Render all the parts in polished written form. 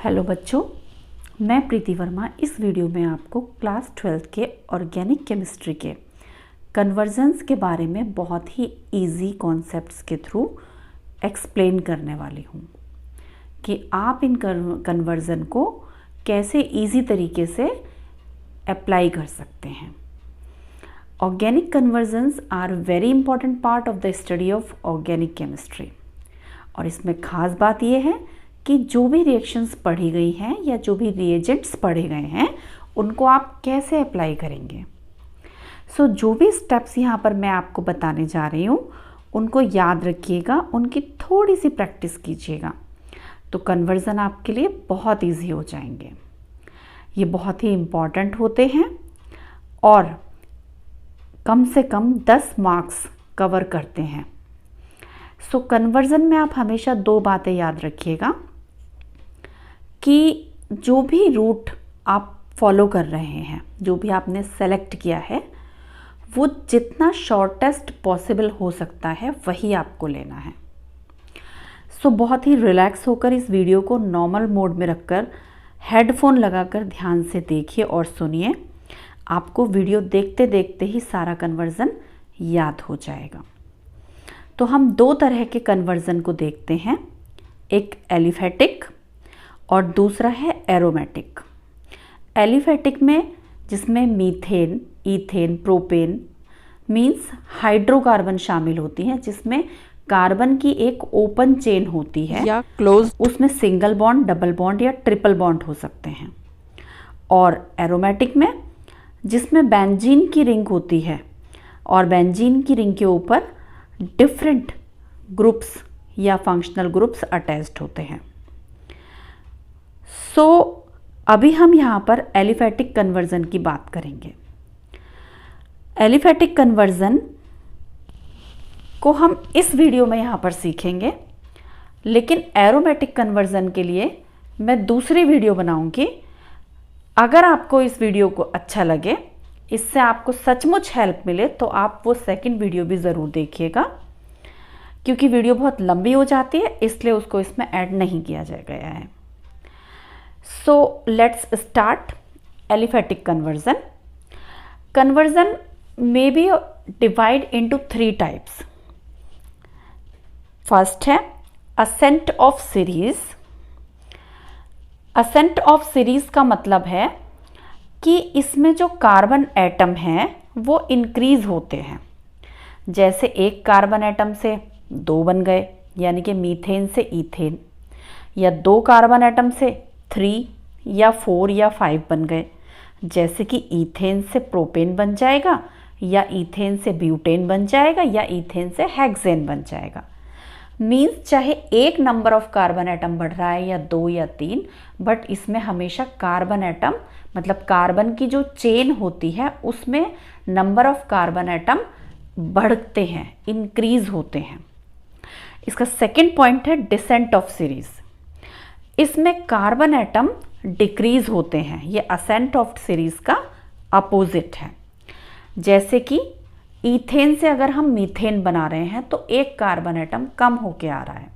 Hello बच्चों, मैं प्रीति वर्मा इस वीडियो में आपको क्लास 12 के ऑर्गेनिक केमिस्ट्री के कन्वर्जन्स के बारे में बहुत ही इजी कॉन्सेप्ट्स के थ्रू एक्सप्लेन करने वाली हूँ कि आप इन कन्वर्जन को कैसे इजी तरीके से अप्लाई कर सकते हैं। Organic conversions are very important part of the study of organic chemistry. और इसमें ख़ास बात यह है कि जो भी रिएक्शंस पढ़ी गई हैं या जो भी रिएजेंट्स पढ़े गए हैं उनको आप कैसे अप्लाई करेंगे। जो भी स्टेप्स यहाँ पर मैं आपको बताने जा रही हूँ उनको याद रखिएगा, उनकी थोड़ी सी प्रैक्टिस कीजिएगा तो कन्वर्जन आपके लिए बहुत इजी हो जाएंगे। ये बहुत ही इम्पॉर्टेंट होते हैं और कम से कम 10 मार्क्स कवर करते हैं। कन्वर्जन में आप हमेशा 2 बातें याद रखिएगा कि जो भी रूट आप फॉलो कर रहे हैं, जो भी आपने सेलेक्ट किया है, वो जितना शॉर्टेस्ट पॉसिबल हो सकता है वही आपको लेना है। बहुत ही रिलैक्स होकर इस वीडियो को नॉर्मल मोड में रखकर हेडफोन लगाकर ध्यान से देखिए और सुनिए। आपको वीडियो देखते देखते ही सारा कन्वर्जन याद हो जाएगा। तो हम 2 तरह के कन्वर्जन को देखते हैं, एक एलिफेटिक और दूसरा है एरोमेटिक। एलिफेटिक में जिसमें methane, ethane, propane means hydrocarbon शामिल होती हैं, जिसमें कार्बन की एक ओपन चेन होती है या क्लोज, उसमें सिंगल बॉन्ड, डबल बॉन्ड या ट्रिपल बॉन्ड हो सकते हैं। और एरोमेटिक में जिसमें बेंजीन की रिंग होती है और बेंजीन की रिंग के ऊपर डिफरेंट ग्रुप्स या फंक्शनल ग्रुप्स अटैच्ड होते हैं। अभी हम यहाँ पर एलिफेटिक कन्वर्जन की बात करेंगे। एलिफेटिक कन्वर्जन को हम इस वीडियो में यहाँ पर सीखेंगे, लेकिन एरोमेटिक कन्वर्जन के लिए मैं दूसरी वीडियो बनाऊंगी। अगर आपको इस वीडियो को अच्छा लगे, इससे आपको सचमुच हेल्प मिले, तो आप वो सेकंड वीडियो भी ज़रूर देखिएगा, क्योंकि वीडियो बहुत लंबी हो जाती है, इसलिए उसको इसमें ऐड नहीं किया गया है। Let's start aliphatic conversion. Conversion may be divided into 3 types. First है ascent of series. ascent of series का मतलब है कि इसमें जो कार्बन एटम हैं वो इंक्रीज होते हैं। जैसे एक कार्बन एटम से 2 बन गए, यानी कि मीथेन से ईथेन, या 2 कार्बन एटम से 3 या 4 या 5 बन गए, जैसे कि ईथेन से प्रोपेन बन जाएगा, या ईथेन से ब्यूटेन बन जाएगा, या ईथेन से हेक्सेन बन जाएगा। मीन्स चाहे एक नंबर ऑफ कार्बन एटम बढ़ रहा है या 2 या 3, बट इसमें हमेशा कार्बन एटम मतलब कार्बन की जो चेन होती है उसमें नंबर ऑफ कार्बन एटम बढ़ते हैं, इंक्रीज होते हैं। इसका सेकंड पॉइंट है डिसेंट ऑफ सीरीज। इसमें कार्बन एटम डिक्रीज होते हैं। ये असेंट ऑफ सीरीज का अपोजिट है। जैसे कि ईथेन से अगर हम मीथेन बना रहे हैं तो एक कार्बन एटम कम होके आ रहा है,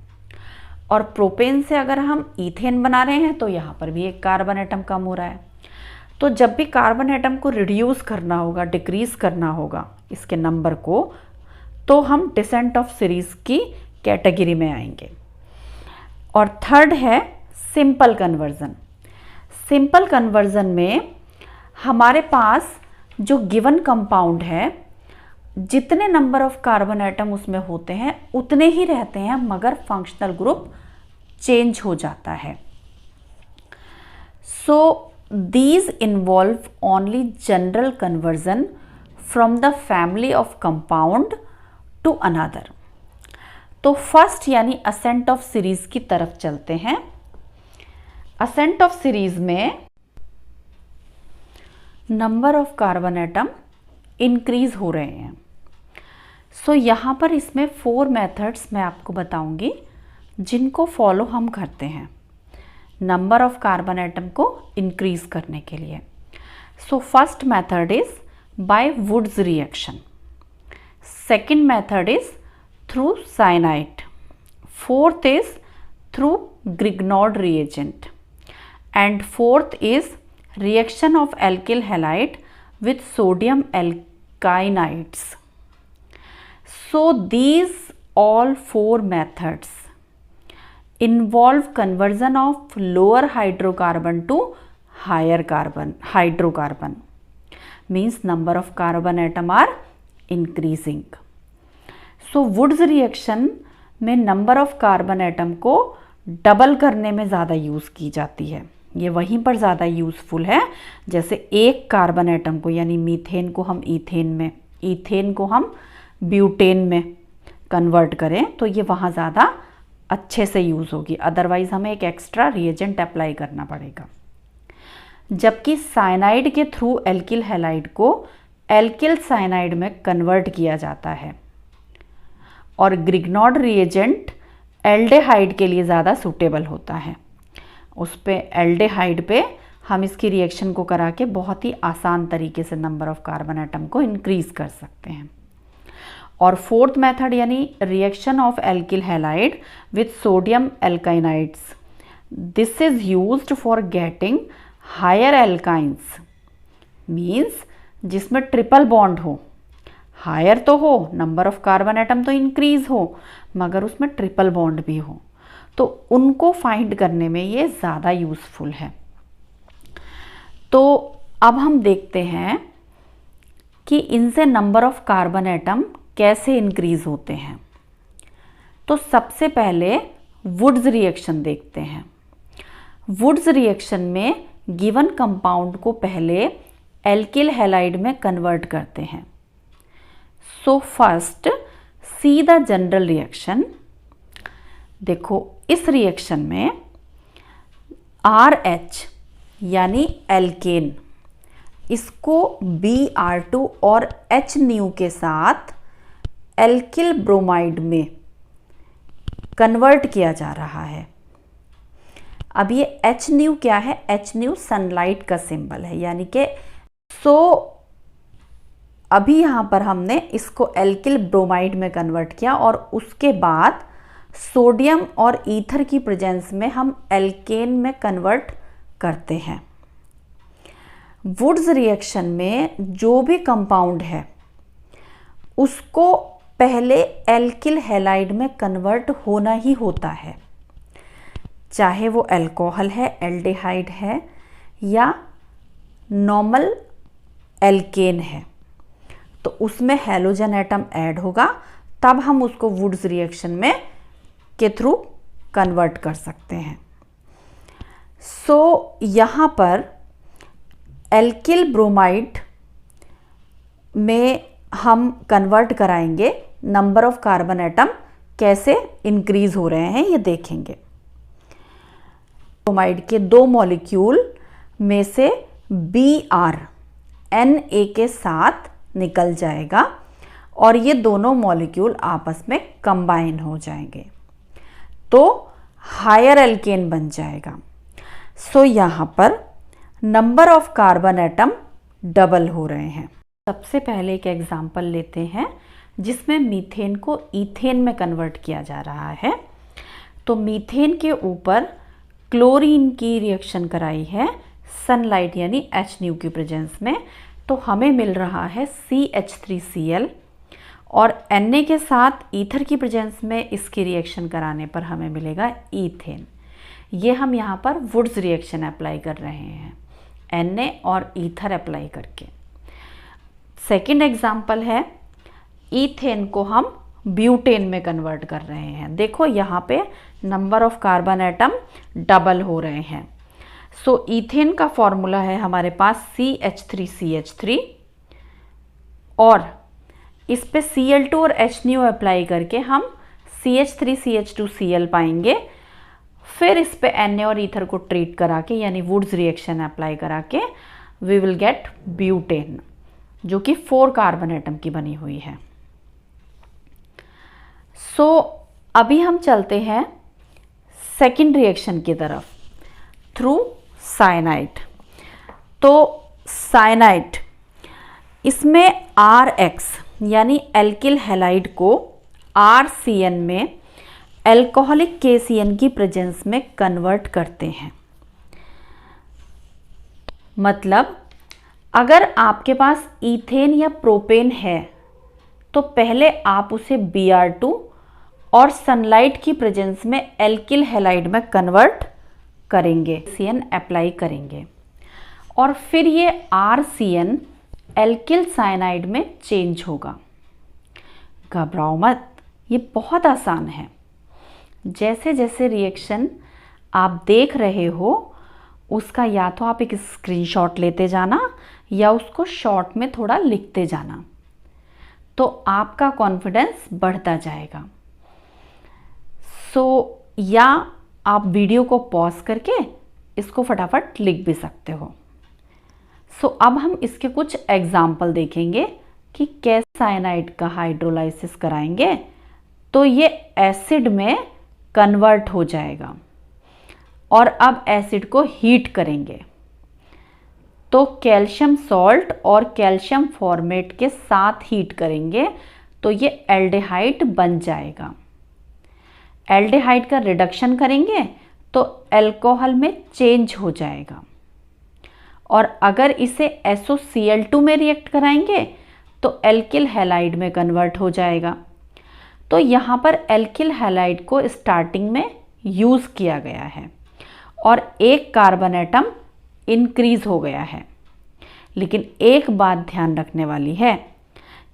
और प्रोपेन से अगर हम ईथेन बना रहे हैं तो यहाँ पर भी एक कार्बन एटम कम हो रहा है। तो जब भी कार्बन एटम को रिड्यूस करना होगा, डिक्रीज करना होगा इसके नंबर को, तो हम डिसेंट ऑफ सीरीज की कैटेगरी में आएंगे। और थर्ड है सिंपल कन्वर्जन। सिंपल कन्वर्जन में हमारे पास जो गिवन कंपाउंड है, जितने नंबर ऑफ कार्बन एटम उसमें होते हैं उतने ही रहते हैं, मगर फंक्शनल ग्रुप चेंज हो जाता है। These involve only general conversion from the family of compound to another. तो फर्स्ट यानी असेंट ऑफ सीरीज की तरफ चलते हैं। असेंट ऑफ सीरीज में number of carbon atom increase हो रहे हैं। यहाँ पर इसमें 4 मेथड्स मैं आपको बताऊंगी जिनको फॉलो हम करते हैं नंबर ऑफ कार्बन एटम को इंक्रीज करने के लिए। First method is by Wurtz reaction, second method is through cyanide, fourth is through Grignard reagent, and fourth is reaction of alkyl halide with sodium alkynides. So these all four methods involve conversion of lower hydrocarbon to higher hydrocarbon, means number of carbon atom are increasing. So Woods reaction में number of carbon atom को double करने में ज़्यादा use की जाती है, ये वहीं पर ज़्यादा यूज़फुल है। जैसे एक कार्बन एटम को यानी मीथेन को हम ईथेन में, ईथेन को हम ब्यूटेन में कन्वर्ट करें तो ये वहाँ ज़्यादा अच्छे से यूज़ होगी, अदरवाइज़ हमें एक एक्स्ट्रा रिएजेंट अप्लाई करना पड़ेगा। जबकि साइनाइड के थ्रू एल्किल हैलाइड को एल्किल साइनाइड में कन्वर्ट किया जाता है और ग्रिग्नॉड रिएजेंट एल्डेहाइड के लिए ज़्यादा सूटेबल होता है। उस पे एल्डेहाइड पे हम इसकी रिएक्शन को करा के बहुत ही आसान तरीके से नंबर ऑफ कार्बन एटम को इंक्रीज कर सकते हैं। और फोर्थ मेथड यानी reaction of alkyl halide with sodium alkynides, this is used for getting higher alkynes, means जिसमें ट्रिपल बॉन्ड हो, हायर तो हो, नंबर ऑफ कार्बन एटम तो इंक्रीज हो, मगर उसमें ट्रिपल बॉन्ड भी हो, तो उनको फाइंड करने में ये ज़्यादा यूज़फुल है। तो अब हम देखते हैं कि इनसे नंबर ऑफ कार्बन एटम कैसे इंक्रीज होते हैं। तो सबसे पहले वुड्स रिएक्शन देखते हैं। वुड्स रिएक्शन में गिवन कंपाउंड को पहले एल्किल हैलाइड में कन्वर्ट करते हैं। So first see the general reaction. देखो इस रिएक्शन में RH यानी एल्केन, इसको Br2 और H के साथ एल्किल ब्रोमाइड में कन्वर्ट किया जा रहा है। अब ये H क्या है? H सनलाइट का सिंबल है, यानी कि अभी यहाँ पर हमने इसको एल्किल ब्रोमाइड में कन्वर्ट किया और उसके बाद सोडियम और ईथर की प्रेजेंस में हम एल्केन में कन्वर्ट करते हैं। वुड्स रिएक्शन में जो भी कंपाउंड है उसको पहले एल्किल हैलाइड में कन्वर्ट होना ही होता है, चाहे वो अल्कोहल है, एल्डेहाइड है या नॉर्मल एल्केन है, तो उसमें हैलोजन एटम ऐड होगा, तब हम उसको वुड्स रिएक्शन में के थ्रू कन्वर्ट कर सकते हैं। यहाँ पर एल्किल ब्रोमाइड में हम कन्वर्ट कराएंगे, नंबर ऑफ कार्बन एटम कैसे इंक्रीज हो रहे हैं ये देखेंगे। ब्रोमाइड के दो मॉलिक्यूल में से Br Na के साथ निकल जाएगा और ये दोनों मॉलिक्यूल आपस में कंबाइन हो जाएंगे, तो हायर एल्केन बन जाएगा। यहाँ पर number of carbon atom double हो रहे हैं। सबसे पहले एक एग्जांपल लेते हैं जिसमें मीथेन को ईथेन में कन्वर्ट किया जा रहा है। तो मीथेन के ऊपर क्लोरीन की रिएक्शन कराई है सनलाइट यानी H की प्रेजेंस में, तो हमें मिल रहा है CH3Cl और Na के साथ ईथर की प्रेजेंस में इसकी रिएक्शन कराने पर हमें मिलेगा ईथेन। ये हम यहाँ पर वुड्स रिएक्शन अप्लाई कर रहे हैं, Na और ईथर अप्लाई करके। सेकेंड एग्जाम्पल है ईथेन को हम ब्यूटेन में कन्वर्ट कर रहे हैं। देखो यहाँ पे number of carbon atom double हो रहे हैं। ईथेन का फॉर्मूला है हमारे पास CH3CH3 और इस पे Cl2 और H अप्लाई करके हम CH3CH2Cl पाएंगे। फिर इस पे Na और ईथर को ट्रीट करा के यानी वुड्स रिएक्शन अप्लाई करा के वी विल गेट ब्यूटेन, जो कि 4 कार्बन एटम की बनी हुई है। अभी हम चलते हैं सेकेंड रिएक्शन की तरफ थ्रू साइनाइड। तो साइनाइड इसमें RX यानी एल्किल हैलाइड को RCN में एल्कोहलिक KCN की प्रेजेंस में कन्वर्ट करते हैं। मतलब अगर आपके पास ईथेन या प्रोपेन है तो पहले आप उसे Br2 और सनलाइट की प्रेजेंस में एल्किल हैलाइड में कन्वर्ट करेंगे, CN अप्लाई करेंगे और फिर ये RCN एल्किल साइनाइड में चेंज होगा। घबराओ मत, ये बहुत आसान है। जैसे जैसे रिएक्शन आप देख रहे हो उसका या तो आप एक स्क्रीनशॉट लेते जाना या उसको शॉर्ट में थोड़ा लिखते जाना, तो आपका कॉन्फिडेंस बढ़ता जाएगा। या आप वीडियो को पॉज करके इसको फटाफट लिख भी सकते हो। अब हम इसके कुछ एग्जाम्पल देखेंगे कि कैसे साइनाइड का हाइड्रोलाइसिस कराएंगे तो ये एसिड में कन्वर्ट हो जाएगा और अब एसिड को हीट करेंगे तो कैल्शियम सॉल्ट और कैल्शियम फॉर्मेट के साथ हीट करेंगे तो ये एल्डिहाइड बन जाएगा। एल्डिहाइड का रिडक्शन करेंगे तो अल्कोहल में चेंज हो जाएगा और अगर इसे SOCl2 में रिएक्ट कराएंगे तो एल्किल हैलाइड में कन्वर्ट हो जाएगा। तो यहाँ पर एल्किल हैलाइड को स्टार्टिंग में यूज़ किया गया है और एक कार्बन एटम इंक्रीज हो गया है। लेकिन एक बात ध्यान रखने वाली है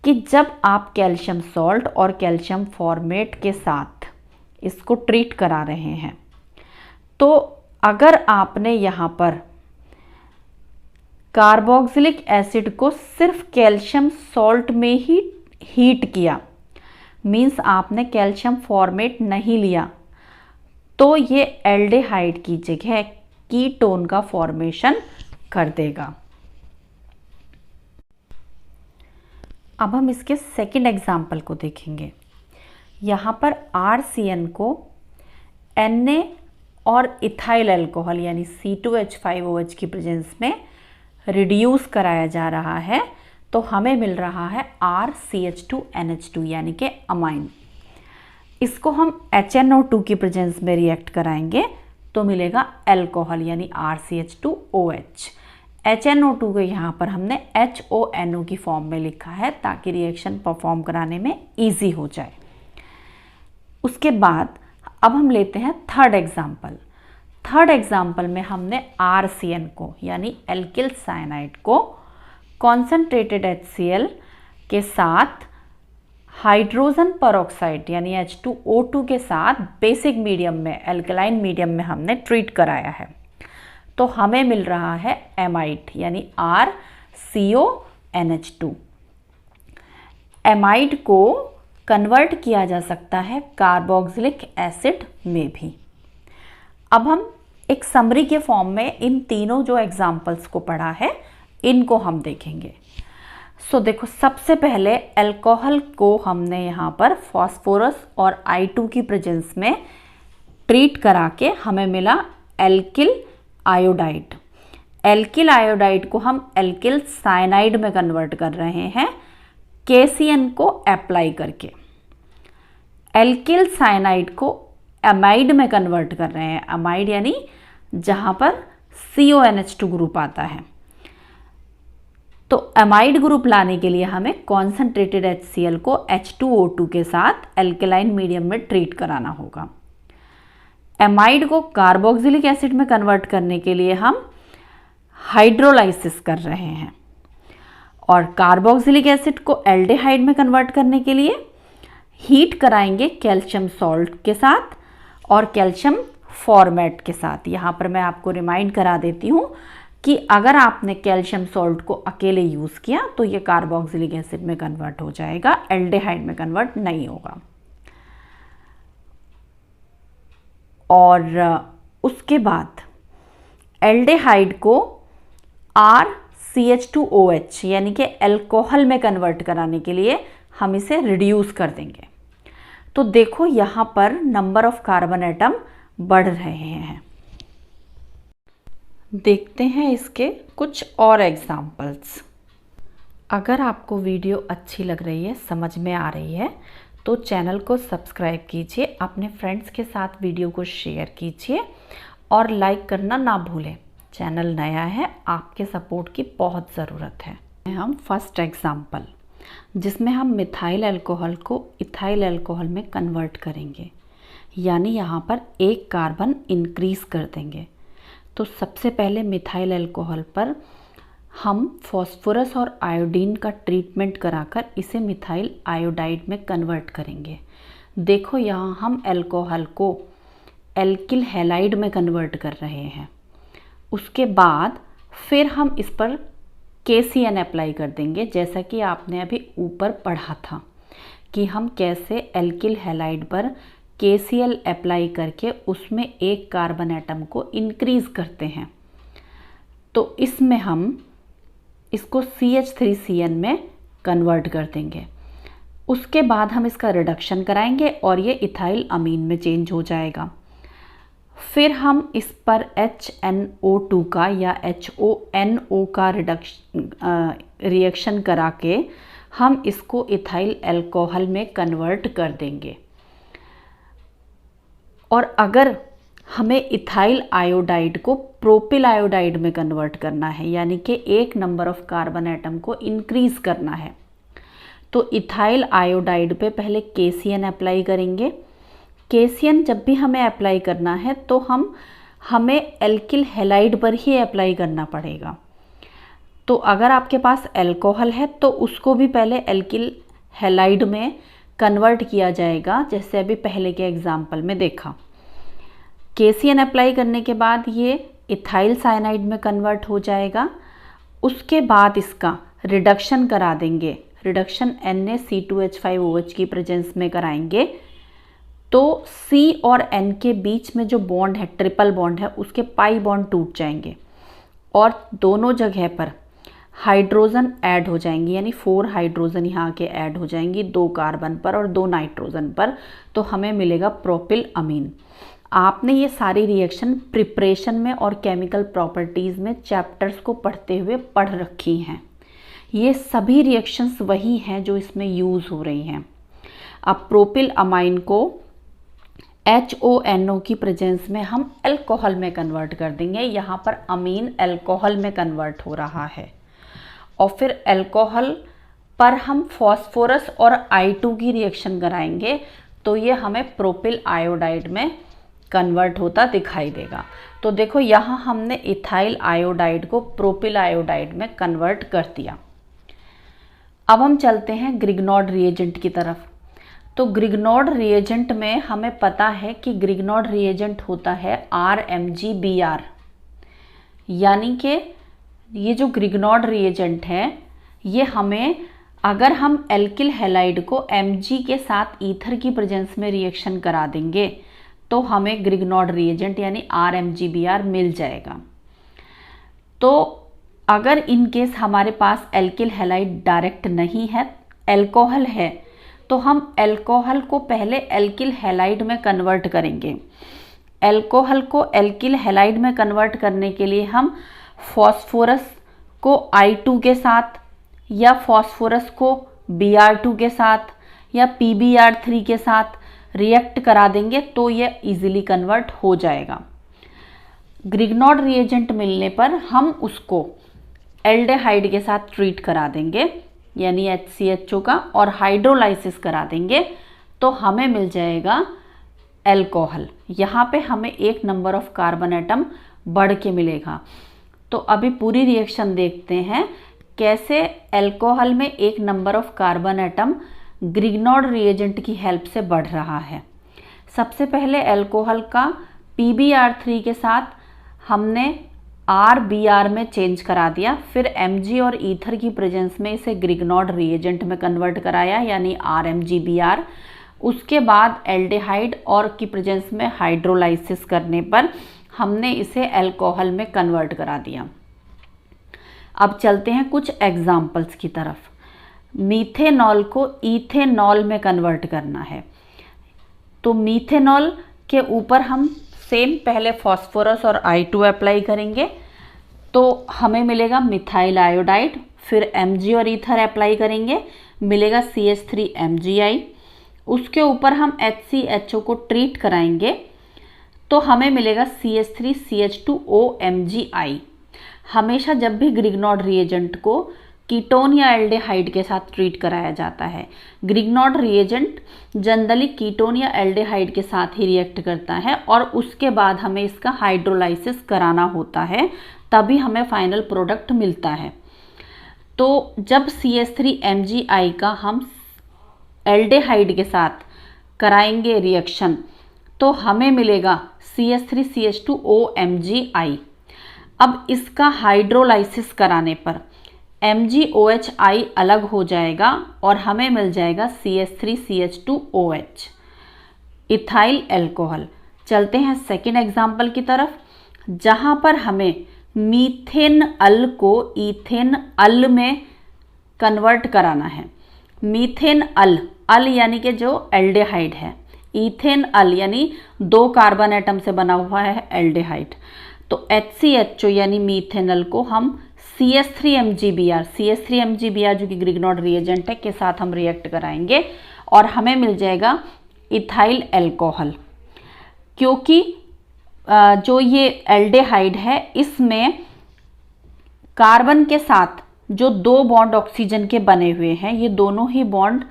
कि जब आप कैल्शियम सॉल्ट और कैल्शियम फॉर्मेट के साथ इसको ट्रीट करा रहे हैं तो अगर आपने यहाँ पर कार्बोक्सिलिक एसिड को सिर्फ कैल्शियम सॉल्ट में ही हीट किया, मीन्स आपने कैल्शियम फॉर्मेट नहीं लिया, तो ये एल्डिहाइड की जगह कीटोन का फॉर्मेशन कर देगा। अब हम इसके सेकंड एग्जाम्पल को देखेंगे। यहाँ पर RCN को Na और इथाइल अल्कोहल यानी C2H5OH की प्रेजेंस में रिड्यूस कराया जा रहा है तो हमें मिल रहा है RCH2NH2 यानी कि अमाइन। इसको हम HNO2 की प्रेजेंस में रिएक्ट कराएंगे तो मिलेगा अल्कोहल यानी RCH2OH। HNO2 को यहाँ पर हमने HONO की फॉर्म में लिखा है ताकि रिएक्शन परफॉर्म कराने में इजी हो जाए। उसके बाद अब हम लेते हैं थर्ड एग्जाम्पल। थर्ड एग्जाम्पल में हमने RCN को यानी एल्किल साइनाइड को कॉन्सेंट्रेटेड HCl के साथ हाइड्रोजन परऑक्साइड यानी H2O2 के साथ बेसिक मीडियम में एल्कलाइन मीडियम में हमने ट्रीट कराया है तो हमें मिल रहा है एमाइड यानी RCONH2। एमाइड को कन्वर्ट किया जा सकता है कार्बोक्सिलिक एसिड में भी। अब हम एक समरी के फॉर्म में इन तीनों जो एग्जाम्पल्स को पढ़ा है इनको हम देखेंगे। देखो, सबसे पहले अल्कोहल को हमने यहाँ पर फास्फोरस और I2 की प्रेजेंस में ट्रीट करा के हमें मिला एल्किल आयोडाइड। एल्किल आयोडाइड को हम एल्किल साइनाइड में कन्वर्ट कर रहे हैं KCN को अप्लाई करके। एल्किल साइनाइड को एमाइड में कन्वर्ट कर रहे हैं। एमाइड यानी जहाँ पर CONH2 ग्रुप आता है। तो एमाइड ग्रुप लाने के लिए हमें कॉन्सेंट्रेटेड HCl को H2O2 के साथ एल्कलाइन मीडियम में ट्रीट कराना होगा। एमाइड को कार्बोक्सिलिक एसिड में कन्वर्ट करने के लिए हम हाइड्रोलाइसिस कर रहे हैं और कार्बोक्सिलिक एसिड को एल्डिहाइड में कन्वर्ट करने के लिए हीट कराएंगे कैल्शियम सॉल्ट के साथ और कैल्शियम फॉर्मेट के साथ। यहाँ पर मैं आपको रिमाइंड करा देती हूँ कि अगर आपने कैल्शियम सॉल्ट को अकेले यूज़ किया तो ये कार्बोक्सिलिक एसिड में कन्वर्ट हो जाएगा, एल्डिहाइड में कन्वर्ट नहीं होगा। और उसके बाद एल्डिहाइड को RCH2OH यानी कि अल्कोहल में कन्वर्ट कराने के लिए हम इसे रिड्यूस कर देंगे। तो देखो यहाँ पर नंबर ऑफ कार्बन एटम बढ़ रहे हैं। देखते हैं इसके कुछ और एग्जाम्पल्स। अगर आपको वीडियो अच्छी लग रही है, समझ में आ रही है, तो चैनल को सब्सक्राइब कीजिए, अपने फ्रेंड्स के साथ वीडियो को शेयर कीजिए और लाइक करना ना भूलें चैनल नया है, आपके सपोर्ट की बहुत ज़रूरत है। हम फर्स्ट एग्जाम्पल जिसमें हम मिथाइल अल्कोहल को इथाइल अल्कोहल में कन्वर्ट करेंगे, यानी यहाँ पर एक कार्बन इंक्रीज़ कर देंगे। तो सबसे पहले मिथाइल अल्कोहल पर हम फॉस्फोरस और आयोडीन का ट्रीटमेंट कराकर इसे मिथाइल आयोडाइड में कन्वर्ट करेंगे। देखो यहाँ हम अल्कोहल को एल्किल हैलाइड में कन्वर्ट कर रहे हैं। उसके बाद फिर हम इस पर KCN अप्लाई कर देंगे, जैसा कि आपने अभी ऊपर पढ़ा था कि हम कैसे एल्किल हैलाइड पर KCl अप्लाई करके उसमें एक कार्बन एटम को इंक्रीज़ करते हैं। तो इसमें हम इसको CH3CN में कन्वर्ट कर देंगे। उसके बाद हम इसका रिडक्शन कराएंगे और ये इथाइल अमीन में चेंज हो जाएगा। फिर हम इस पर HNO2 का या HONO का रिएक्शन करा के हम इसको इथाइल अल्कोहल में कन्वर्ट कर देंगे। और अगर हमें इथाइल आयोडाइड को प्रोपिल आयोडाइड में कन्वर्ट करना है, यानी कि एक नंबर ऑफ कार्बन एटम को इंक्रीज़ करना है, तो इथाइल आयोडाइड पे पहले KCN अप्लाई करेंगे। KCN जब भी हमें अप्लाई करना है तो हमें एल्किल हैलाइड पर ही अप्लाई करना पड़ेगा। तो अगर आपके पास अल्कोहल है तो उसको भी पहले एल्किल हैलाइड में कन्वर्ट किया जाएगा, जैसे अभी पहले के एग्जाम्पल में देखा। KCN अप्लाई करने के बाद ये इथाइल साइनाइड में कन्वर्ट हो जाएगा। उसके बाद इसका रिडक्शन करा देंगे, रिडक्शन Na(C2H5OH) की प्रेजेंस में कराएंगे। तो C और N के बीच में जो बॉन्ड है, ट्रिपल बॉन्ड है, उसके पाई बॉन्ड टूट जाएंगे और दोनों जगह पर हाइड्रोजन ऐड हो जाएंगी, यानी 4 हाइड्रोजन यहाँ के ऐड हो जाएंगी, 2 कार्बन पर और 2 नाइट्रोजन पर। तो हमें मिलेगा प्रोपिल अमीन। आपने ये सारी रिएक्शन प्रिपरेशन में और केमिकल प्रॉपर्टीज़ में चैप्टर्स को पढ़ते हुए पढ़ रखी हैं। ये सभी रिएक्शंस वही हैं जो इसमें यूज़ हो रही हैं। अब प्रोपिल अमाइन को HONO की प्रेजेंस में हम अल्कोहल में कन्वर्ट कर देंगे। यहाँ पर अमीन अल्कोहल में कन्वर्ट हो रहा है और फिर अल्कोहल पर हम फॉस्फोरस और I2 की रिएक्शन कराएंगे, तो ये हमें प्रोपिल आयोडाइड में कन्वर्ट होता दिखाई देगा। तो देखो यहाँ हमने इथाइल आयोडाइड को प्रोपिल आयोडाइड में कन्वर्ट कर दिया। अब हम चलते हैं ग्रिग्नॉड रिएजेंट की तरफ। तो ग्रिग्नॉड रिएजेंट में हमें पता है कि ग्रिग्नॉड रिएजेंट होता है RMgBr, यानी कि ये जो ग्रिग्नॉड रिएजेंट है ये हमें, अगर हम एल्किल हैलाइड को Mg के साथ ईथर की प्रेजेंस में रिएक्शन करा देंगे तो हमें ग्रिग्नॉड रिएजेंट यानी RMgBr मिल जाएगा। तो अगर इन केस हमारे पास एल्किल हैलाइड डायरेक्ट नहीं है, अल्कोहल है, तो हम अल्कोहल को पहले एल्किल हैलाइड में कन्वर्ट करेंगे। अल्कोहल को एल्किल हैलाइड में कन्वर्ट करने के लिए हम फॉस्फोरस को I2 के साथ या फॉस्फोरस को Br2 के साथ या PbR3 के साथ रिएक्ट करा देंगे, तो ये इजीली कन्वर्ट हो जाएगा। ग्रिग्नॉड रिएजेंट मिलने पर हम उसको एल्डेहाइड के साथ ट्रीट करा देंगे, यानी HCHO का, और हाइड्रोलाइसिस करा देंगे, तो हमें मिल जाएगा अल्कोहल। यहाँ पे हमें एक नंबर ऑफ कार्बन एटम बढ़ के मिलेगा। तो अभी पूरी रिएक्शन देखते हैं कैसे अल्कोहल में एक number of carbon atom Grignard reagent की हेल्प से बढ़ रहा है। सबसे पहले अल्कोहल का PbR3 के साथ हमने RBr में चेंज करा दिया, फिर Mg और ईथर की प्रेजेंस में इसे ग्रिग्नॉड रिएजेंट में कन्वर्ट कराया, यानी RMgBr। उसके बाद एल्डेहाइड और की प्रेजेंस में हाइड्रोलाइसिस करने पर हमने इसे अल्कोहल में कन्वर्ट करा दिया। अब चलते हैं कुछ एग्जाम्पल्स की तरफ। मीथेनॉल को इथेनॉल में कन्वर्ट करना है, तो मीथेनॉल के ऊपर हम सेम पहले फॉस्फोरस और I2 अप्लाई करेंगे, तो हमें मिलेगा मिथाइल आयोडाइड। फिर Mg और ईथर अप्लाई करेंगे, मिलेगा CH3MgI। उसके ऊपर हम HCHO को ट्रीट कराएंगे, तो हमें मिलेगा CH3CH2OMgI। हमेशा जब भी ग्रिग्नॉड रिएजेंट को कीटोन या एल्डेहाइड के साथ ट्रीट कराया जाता है, ग्रिग्नॉड रिएजेंट जनरली कीटोन या एल्डेहाइड के साथ ही रिएक्ट करता है और उसके बाद हमें इसका हाइड्रोलाइसिस कराना होता है, तभी हमें फाइनल प्रोडक्ट मिलता है। तो जब CH3MgI का हम एल्डेहाइड के साथ कराएंगे रिएक्शन तो हमें मिलेगा CH3CH2OMgI। अब इसका हाइड्रोलाइसिस कराने पर MgOHI अलग हो जाएगा और हमें मिल जाएगा CH3CH2OH, इथाइल अल्कोहल। चलते हैं सेकेंड एग्जाम्पल की तरफ, जहां पर हमें मीथेन अल को इथेन अल में कन्वर्ट कराना है। मीथेन अल, अल यानी कि जो एल्डेहाइड है, इथेन अल यानी 2 कार्बन एटम से बना हुआ है एल्डेहाइड। तो HCHO यानी मीथेनल को हम CH3MgBr जो कि ग्रिग्नॉड रिएजेंट है के साथ हम रिएक्ट कराएंगे और हमें मिल जाएगा इथाइल अल्कोहल। क्योंकि जो ये एल्डेहाइड है इसमें कार्बन के साथ जो 2 बॉन्ड ऑक्सीजन के बने हुए हैं, ये दोनों ही बॉन्ड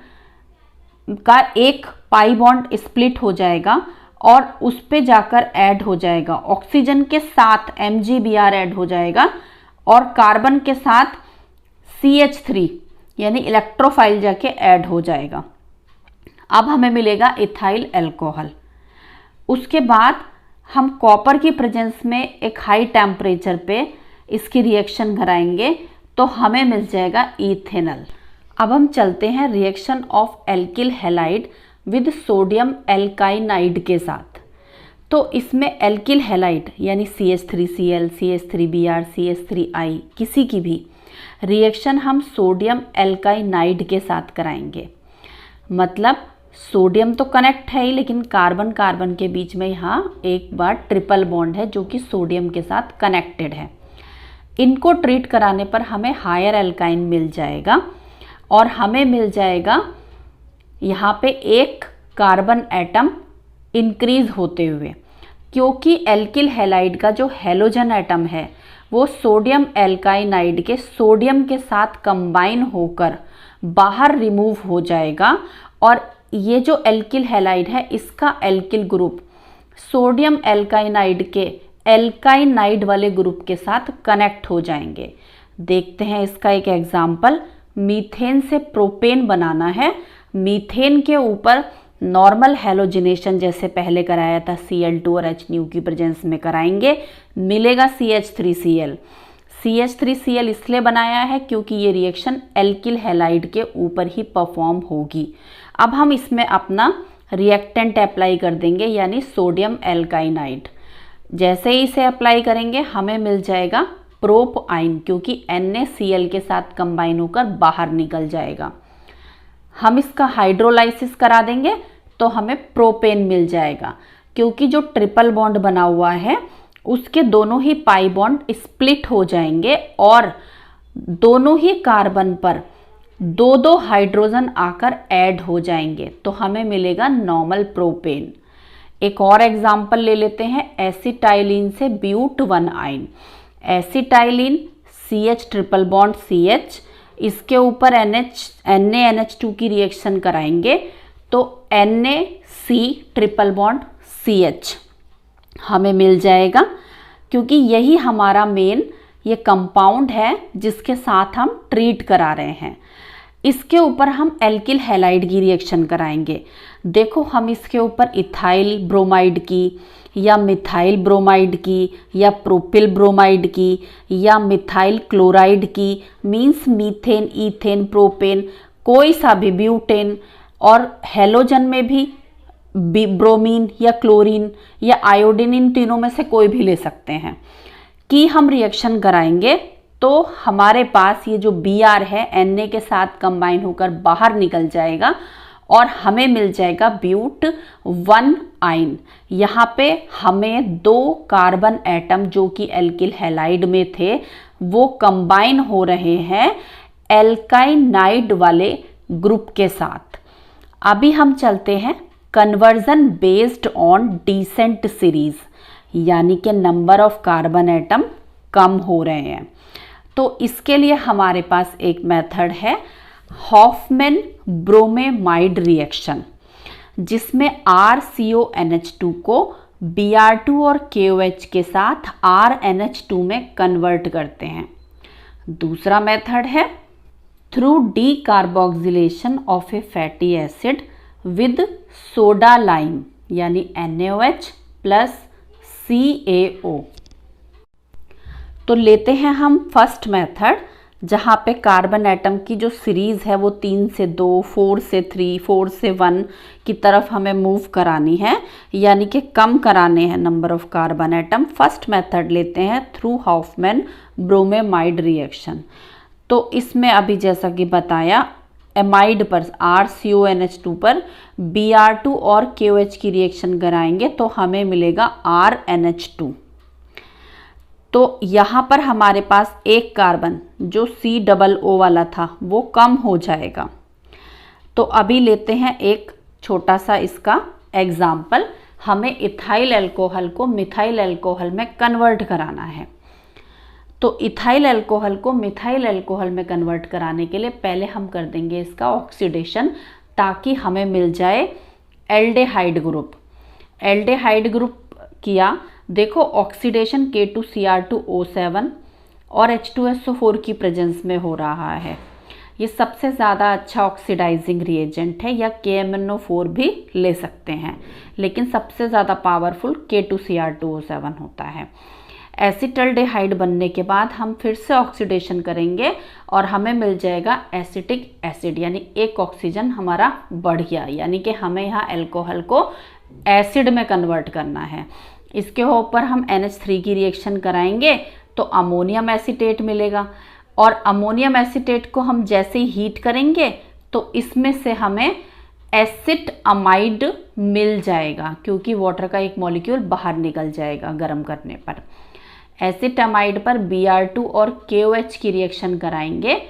का एक पाई बॉन्ड स्प्लिट हो जाएगा और उस पे जाकर ऐड हो जाएगा, ऑक्सीजन के साथ MgBr ऐड हो जाएगा और कार्बन के साथ CH3 यानी इलेक्ट्रोफाइल जाके ऐड हो जाएगा। अब हमें मिलेगा इथाइल अल्कोहल। उसके बाद हम कॉपर की प्रेजेंस में एक हाई टेम्परेचर पे इसकी रिएक्शन कराएंगे तो हमें मिल जाएगा इथेनल। अब हम चलते हैं reaction of alkyl halide with sodium alkynide के साथ। तो इसमें एल्किल हैलाइड यानी CH3Cl, CH3Br, CH3I किसी की भी रिएक्शन हम सोडियम एल्काइनाइड के साथ कराएंगे। मतलब सोडियम तो कनेक्ट है ही, लेकिन कार्बन कार्बन के बीच में यहाँ एक बार ट्रिपल बॉन्ड है जो कि सोडियम के साथ कनेक्टेड है। इनको ट्रीट कराने पर हमें हायर एल्काइन मिल जाएगा और हमें मिल जाएगा यहाँ पे एक कार्बन एटम इंक्रीज होते हुए, क्योंकि एल्किल हैलाइड का जो हैलोजन एटम है वो सोडियम एल्काइनाइड के सोडियम के साथ कंबाइन होकर बाहर रिमूव हो जाएगा और ये जो एल्किल हैलाइड है इसका एल्किल ग्रुप सोडियम एल्काइनाइड के एल्काइनाइड वाले ग्रुप के साथ कनेक्ट हो जाएंगे। देखते हैं इसका एक एग्जाम्पल। मीथेन से प्रोपेन बनाना है। मीथेन के ऊपर नॉर्मल हैलोजिनेशन जैसे पहले कराया था Cl2 और H की प्रेजेंस में कराएंगे, मिलेगा CH3Cl। CH3Cl इसलिए बनाया है क्योंकि ये रिएक्शन एल्किल हैलाइड के ऊपर ही परफॉर्म होगी। अब हम इसमें अपना रिएक्टेंट अप्लाई कर देंगे यानी सोडियम एल्काइनाइड। जैसे ही इसे अप्लाई करेंगे हमें मिल जाएगा प्रोप आइन, क्योंकि NaCl के साथ कंबाइन होकर बाहर निकल जाएगा। हम इसका हाइड्रोलाइसिस करा देंगे तो हमें प्रोपेन मिल जाएगा, क्योंकि जो ट्रिपल बॉन्ड बना हुआ है उसके दोनों ही पाई बॉन्ड स्प्लिट हो जाएंगे और दोनों ही कार्बन पर 2-2 हाइड्रोजन आकर ऐड हो जाएंगे तो हमें मिलेगा नॉर्मल प्रोपेन। एक और एग्जाम्पल ले लेते हैं एसिटाइलिन से ब्यूट-1 आइन। Acetylene CH triple bond CH, इसके ऊपर NaNH2 की रिएक्शन कराएंगे तो NaC ट्रिपल बॉन्ड CH हमें मिल जाएगा, क्योंकि यही हमारा मेन ये कंपाउंड है जिसके साथ हम ट्रीट करा रहे हैं। इसके ऊपर हम एल्किल हैलाइड की रिएक्शन कराएंगे। देखो हम इसके ऊपर इथाइल ब्रोमाइड की या मिथाइल ब्रोमाइड की या प्रोपिल ब्रोमाइड की या मिथाइल क्लोराइड की, मीन्स मीथेन, इथेन, प्रोपेन, कोई सा भी ब्यूटेन, और हैलोजन में भी ब्रोमीन या क्लोरीन या आयोडीन, इन तीनों में से कोई भी ले सकते हैं कि हम रिएक्शन कराएंगे तो हमारे पास ये जो Br है Na के साथ कंबाइन होकर बाहर निकल जाएगा और हमें मिल जाएगा ब्यूट-1 आइन। यहाँ पे हमें 2 कार्बन एटम जो कि एल्किल हैलाइड में थे वो कंबाइन हो रहे हैं एल्काइनाइड वाले ग्रुप के साथ। अभी हम चलते हैं conversion based on descent series. यानी कि नंबर ऑफ कार्बन एटम कम हो रहे हैं। तो इसके लिए हमारे पास एक मेथड है हॉफमैन ब्रोमेमाइड रिएक्शन, जिसमें RCONH2 को Br2 और KOH के साथ RNH2 में कन्वर्ट करते हैं। दूसरा मेथड है through decarboxylation of A fatty acid with soda lime यानी NaOH प्लस CaO। तो लेते हैं हम फर्स्ट मेथड, जहाँ पे कार्बन एटम की जो सीरीज़ है वो 3 से 2, 4 से 3, 4 से 1 की तरफ हमें मूव करानी है, यानी कि कम कराने हैं number of carbon atom. First method लेते हैं थ्रू हॉफमैन ब्रोमेमाइड रिएक्शन। तो इसमें अभी जैसा कि बताया एमाइड पर RCONH2 पर Br2 और KOH की रिएक्शन कराएंगे तो हमें मिलेगा RNH2। तो यहाँ पर हमारे पास एक कार्बन जो COO वाला था वो कम हो जाएगा। तो अभी लेते हैं एक छोटा सा इसका एग्जाम्पल। हमें इथाइल अल्कोहल को मिथाइल अल्कोहल में कन्वर्ट कराना है। तो इथाइल अल्कोहल को मिथाइल अल्कोहल में कन्वर्ट कराने के लिए पहले हम कर देंगे इसका ऑक्सीडेशन, ताकि हमें मिल जाए एल्डेहाइड ग्रुप। एल्डेहाइड ग्रुप किया, देखो ऑक्सीडेशन K2Cr2O7 और H2SO4 की प्रेजेंस में हो रहा है। ये सबसे ज़्यादा अच्छा ऑक्सीडाइजिंग रिएजेंट है, या KMnO4 भी ले सकते हैं, लेकिन सबसे ज़्यादा पावरफुल K2Cr2O7 होता है। एसिटल्डेहाइड बनने के बाद हम फिर से ऑक्सीडेशन करेंगे और हमें मिल जाएगा एसिटिक एसिड, यानी एक ऑक्सीजन हमारा बढ़ गया, यानी कि हमें यहाँ अल्कोहल को एसिड में कन्वर्ट करना है। इसके ऊपर हम NH3 की रिएक्शन कराएंगे तो अमोनियम एसीटेट मिलेगा, और अमोनियम एसीटेट को हम जैसे ही हीट करेंगे तो इसमें से हमें एसिड अमाइड मिल जाएगा, क्योंकि वाटर का एक मॉलिक्यूल बाहर निकल जाएगा गर्म करने पर। एसिड अमाइड पर Br2 और KOH की रिएक्शन कराएंगे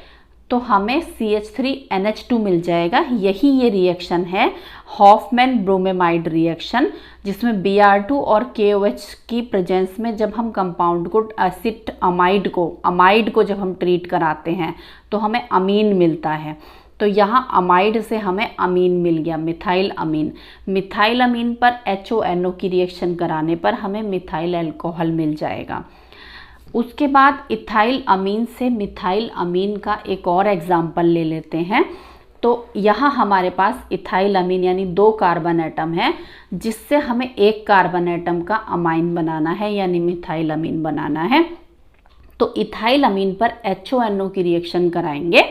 तो हमें CH3NH2 मिल जाएगा। यही ये रिएक्शन है हॉफमैन ब्रोमेमाइड रिएक्शन, जिसमें Br2 और KOH की प्रेजेंस में जब हम कंपाउंड को एसिड अमाइड को जब हम ट्रीट कराते हैं तो हमें अमीन मिलता है। तो यहाँ अमाइड से हमें अमीन मिल गया, मिथाइल अमीन। मिथाइल अमीन पर HONO की रिएक्शन कराने पर हमें मिथाइल अल्कोहल मिल जाएगा। उसके बाद इथाइल अमीन से मिथाइल अमीन का एक और एग्जाम्पल ले लेते हैं। तो यहाँ हमारे पास इथाइल अमीन यानी 2 कार्बन एटम है, जिससे हमें एक कार्बन एटम का अमाइन बनाना है, यानी मिथाइल अमीन बनाना है। तो इथाइल अमीन पर HONO की रिएक्शन कराएंगे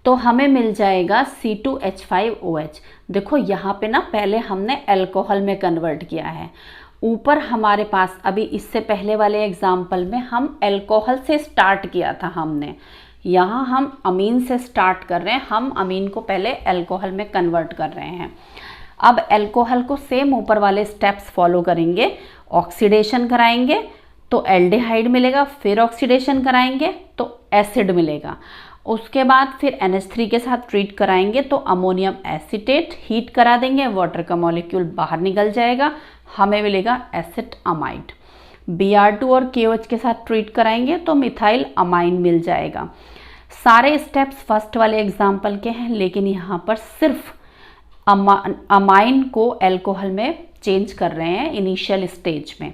तो हमें मिल जाएगा C2H5OH। देखो यहाँ पे ना पहले हमने अल्कोहल में कन्वर्ट किया है। ऊपर हमारे पास अभी इससे पहले वाले एग्जाम्पल में हम अल्कोहल से स्टार्ट किया था हमने, यहाँ हम अमीन से स्टार्ट कर रहे हैं। हम अमीन को पहले अल्कोहल में कन्वर्ट कर रहे हैं। अब अल्कोहल को सेम ऊपर वाले स्टेप्स फॉलो करेंगे। ऑक्सीडेशन कराएंगे तो एल्डिहाइड मिलेगा, फिर ऑक्सीडेशन कराएंगे तो एसिड मिलेगा। उसके बाद फिर NH3 के साथ ट्रीट कराएंगे तो अमोनियम एसीटेट, हीट करा देंगे, वाटर का मॉलिक्यूल बाहर निकल जाएगा, हमें मिलेगा एसिड अमाइड। Br2 और KOH के साथ ट्रीट कराएंगे तो मिथाइल अमाइन मिल जाएगा। सारे स्टेप्स फर्स्ट वाले एग्जाम्पल के हैं, लेकिन यहाँ पर सिर्फ अमाइन को अल्कोहल में चेंज कर रहे हैं इनिशियल स्टेज में।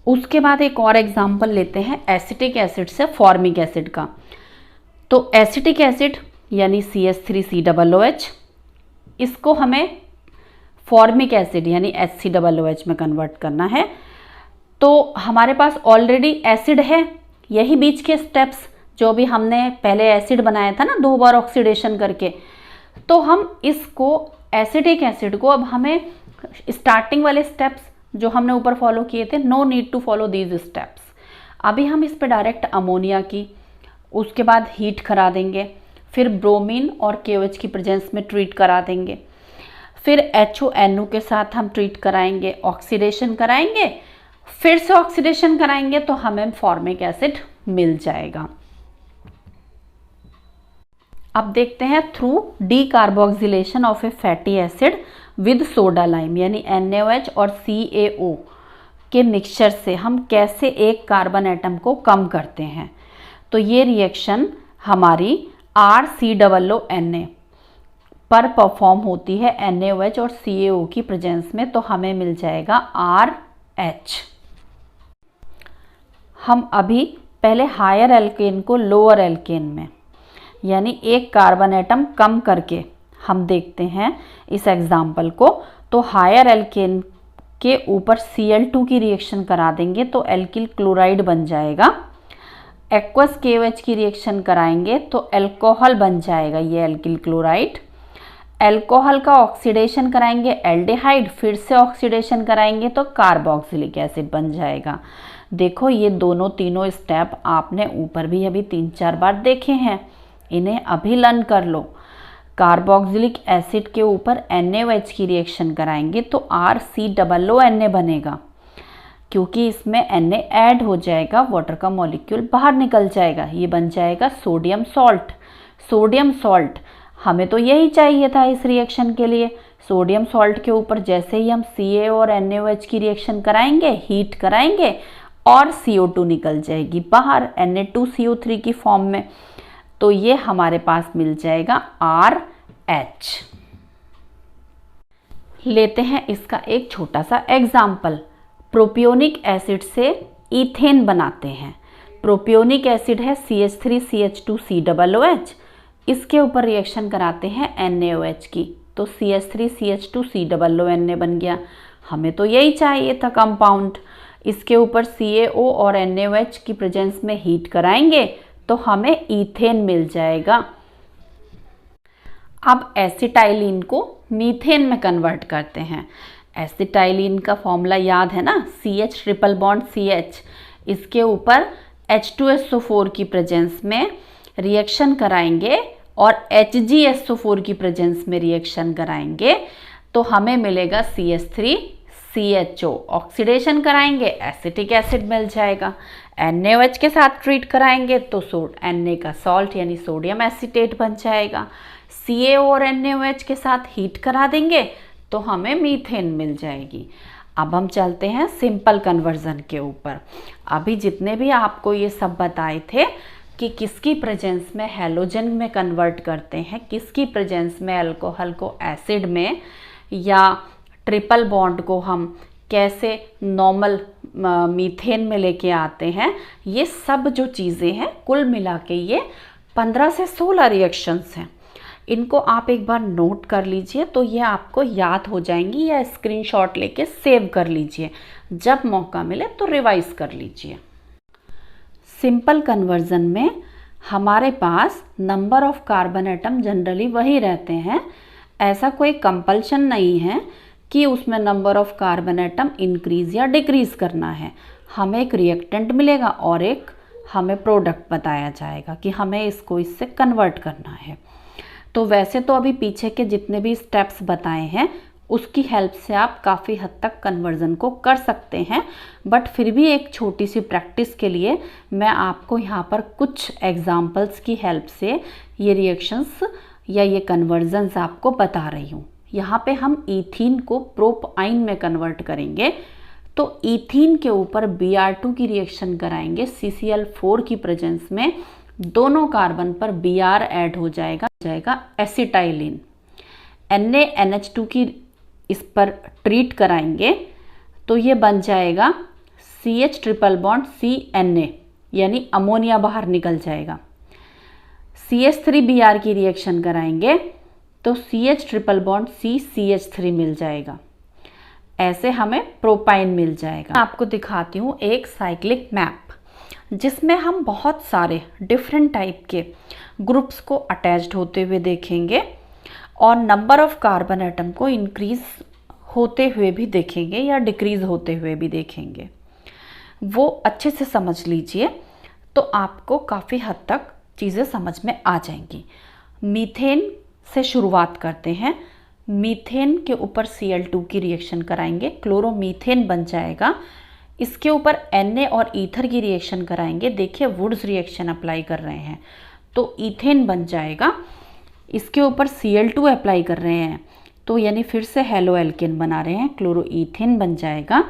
उसके बाद एक और एग्जाम्पल लेते हैं एसिटिक एसिड से फॉर्मिक एसिड का। तो एसिटिक एसिड यानी CH3COOH, इसको हमें फॉर्मिक एसिड यानी HCOOH में कन्वर्ट करना है। तो हमारे पास ऑलरेडी एसिड है, यही बीच के स्टेप्स जो भी हमने पहले एसिड बनाया था ना 2 बार ऑक्सीडेशन करके, तो हम इसको एसिटिक एसिड को अब हमें स्टार्टिंग वाले स्टेप्स जो हमने ऊपर फॉलो किए थे, no need to follow these steps. अभी हम इस पे डायरेक्ट अमोनिया की, उसके बाद हीट करा देंगे, फिर ब्रोमीन और KOH की प्रेजेंस में ट्रीट करा देंगे, फिर HONO के साथ हम ट्रीट कराएंगे, ऑक्सीडेशन कराएंगे, फिर से ऑक्सीडेशन कराएंगे तो हमें फॉर्मिक एसिड मिल जाएगा। अब देखते हैं through decarboxylation of A fatty acid with soda lime यानी NaOH और CaO। के मिक्सचर से हम कैसे एक कार्बन एटम को कम करते हैं। तो ये रिएक्शन हमारी RCOONA पर परफॉर्म होती है NaOH और CaO की प्रेजेंस में, तो हमें मिल जाएगा RH। हम अभी पहले हायर एल्केन को लोअर एल्केन में, यानी एक कार्बन एटम कम करके हम देखते हैं इस एग्जाम्पल को। तो हायर एल्केन के ऊपर Cl2 की रिएक्शन करा देंगे तो एल्किल क्लोराइड बन जाएगा। एक्वस KOH की रिएक्शन कराएंगे तो अल्कोहल बन जाएगा ये एल्किल क्लोराइड। अल्कोहल का ऑक्सीडेशन कराएंगे एल्डिहाइड, फिर से ऑक्सीडेशन कराएंगे तो कार्बोक्सिलिक एसिड बन जाएगा। देखो ये दोनों तीनों स्टेप आपने ऊपर भी अभी 3-4 बार देखे हैं, इन्हें अभी लर्न कर लो। कार्बोक्सिलिक एसिड के ऊपर NaOH की रिएक्शन कराएंगे तो RCOONA बनेगा, क्योंकि इसमें Na ऐड हो जाएगा, वाटर का मॉलिक्यूल बाहर निकल जाएगा, ये बन जाएगा सोडियम सॉल्ट। सोडियम सॉल्ट हमें तो यही चाहिए था इस रिएक्शन के लिए। सोडियम सॉल्ट के ऊपर जैसे ही हम Ca और NaOH की रिएक्शन कराएंगे, हीट कराएंगे और CO2 निकल जाएगी बाहर Na2CO3 की फॉर्म में, तो ये हमारे पास मिल जाएगा RH। लेते हैं इसका एक छोटा सा एग्जाम्पल। प्रोपियोनिक एसिड से इथेन बनाते हैं। प्रोपियोनिक एसिड है CH3CH2COOH, इसके ऊपर रिएक्शन कराते हैं NaOH की, तो CH3CH2COONA बन गया। हमें तो यही चाहिए था कंपाउंड। इसके ऊपर CaO और NaOH की प्रेजेंस में हीट कराएंगे तो हमें इथेन मिल जाएगा। अब एसिटाइलिन को मीथेन में कन्वर्ट करते हैं। एसिटाइलिन का फॉर्मूला याद है ना, CH ट्रिपल बॉन्ड CH, इसके ऊपर H2SO4 की प्रेजेंस में रिएक्शन कराएंगे और HgSO4 की प्रेजेंस में रिएक्शन कराएंगे तो हमें मिलेगा CH3CHO। ऑक्सीडेशन कराएंगे एसिटिक एसिड मिल जाएगा। NaOH के साथ ट्रीट कराएंगे तो Na का सॉल्ट यानी सोडियम एसीटेट बन जाएगा। CaO और NaOH के साथ हीट करा देंगे तो हमें मीथेन मिल जाएगी। अब हम चलते हैं सिंपल कन्वर्जन के ऊपर। अभी जितने भी आपको ये सब बताए थे कि किसकी प्रेजेंस में हैलोजन में कन्वर्ट करते हैं, किसकी प्रेजेंस में अल्कोहल को एसिड में, या ट्रिपल बॉन्ड को हम कैसे नॉर्मल मीथेन में लेके आते हैं, ये सब जो चीज़ें हैं कुल मिला के ये 15 से 16 रिएक्शंस हैं। इनको आप एक बार नोट कर लीजिए तो ये आपको याद हो जाएंगी, या स्क्रीनशॉट लेके सेव कर लीजिए, जब मौका मिले तो रिवाइज कर लीजिए। सिंपल कन्वर्जन में हमारे पास number of carbon atom generally वही रहते हैं। ऐसा कोई कंपल्शन नहीं है कि उसमें number of carbon atom increase या डिक्रीज करना है। हमें एक रिएक्टेंट मिलेगा और एक हमें प्रोडक्ट बताया जाएगा कि हमें इसको इससे कन्वर्ट करना है। तो वैसे तो अभी पीछे के जितने भी स्टेप्स बताए हैं उसकी हेल्प से आप काफ़ी हद तक कन्वर्जन को कर सकते हैं, बट फिर भी एक छोटी सी प्रैक्टिस के लिए मैं आपको यहाँ पर कुछ एग्जाम्पल्स की हेल्प से ये रिएक्शंस या ये कन्वर्जन्स आपको बता रही हूँ। यहाँ पे हम ईथीन को प्रोपाइन में कन्वर्ट करेंगे तो ईथीन के ऊपर Br2 की रिएक्शन कराएंगे CCl4 की प्रेजेंस में, दोनों कार्बन पर Br ऐड हो जाएगा एसिटाइलिन। NaNH2 की इस पर ट्रीट कराएंगे तो ये बन जाएगा CH ट्रिपल बॉन्ड CNA, यानी अमोनिया बाहर निकल जाएगा। CH3Br की रिएक्शन कराएंगे तो CH ट्रिपल बॉन्ड CCH3 मिल जाएगा। ऐसे हमें प्रोपाइन मिल जाएगा। आपको दिखाती हूँ एक साइक्लिक मैप जिसमें हम बहुत सारे डिफरेंट टाइप के ग्रुप्स को अटैच्ड होते हुए देखेंगे और नंबर ऑफ कार्बन एटम को इंक्रीज होते हुए भी देखेंगे या डिक्रीज होते हुए भी देखेंगे। वो अच्छे से समझ लीजिए तो आपको काफ़ी हद तक चीज़ें समझ में आ जाएंगी। मीथेन से शुरुआत करते हैं। मीथेन के ऊपर Cl2 की रिएक्शन कराएंगे, क्लोरोमीथेन बन जाएगा। इसके ऊपर Na और ईथर की रिएक्शन कराएंगे। देखिए वुड्स रिएक्शन अप्लाई कर रहे हैं तो ईथेन बन जाएगा। इसके ऊपर Cl2 अप्लाई कर रहे हैं तो यानी फिर से हेलो एल्केन बना रहे हैं, क्लोरोईथेन बन जाएगा।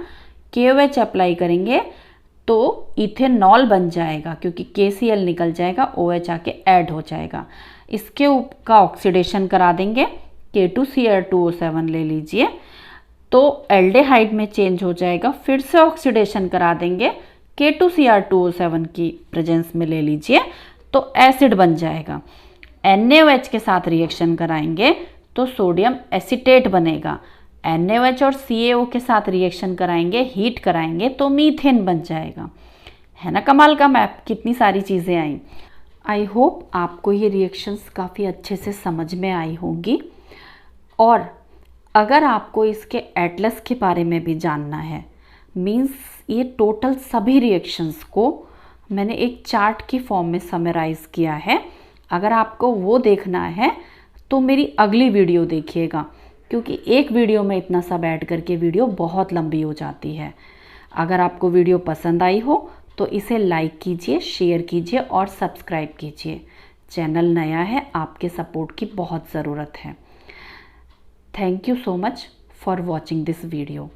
KOH अप्लाई करेंगे तो इथेनॉल बन जाएगा, क्योंकि KCl निकल जाएगा, OH आके ऐड हो जाएगा। इसके का ऑक्सीडेशन करा देंगे, K2Cr2O7 ले लीजिए, तो एल्डेहाइड में चेंज हो जाएगा। फिर से ऑक्सीडेशन करा देंगे, K2Cr2O7 की प्रेजेंस में ले लीजिए, तो एसिड बन जाएगा। NaOH के साथ रिएक्शन कराएंगे तो सोडियम एसीटेट बनेगा। NaOH और CaO के साथ रिएक्शन कराएंगे, हीट कराएंगे तो मीथेन बन जाएगा। है ना कमाल का मैप, कितनी सारी चीज़ें आई। आई होप आपको ये रिएक्शंस काफ़ी अच्छे से समझ में आई होंगी। और अगर आपको इसके एटलस के बारे में भी जानना है, मीन्स ये टोटल सभी रिएक्शंस को मैंने एक चार्ट की फॉर्म में समराइज़ किया है, अगर आपको वो देखना है तो मेरी अगली वीडियो देखिएगा, क्योंकि एक वीडियो में इतना सब ऐड करके वीडियो बहुत लंबी हो जाती है। अगर आपको वीडियो पसंद आई हो तो इसे लाइक कीजिए, शेयर कीजिए और सब्सक्राइब कीजिए। चैनल नया है, आपके सपोर्ट की बहुत ज़रूरत है। Thank you so much for watching this video.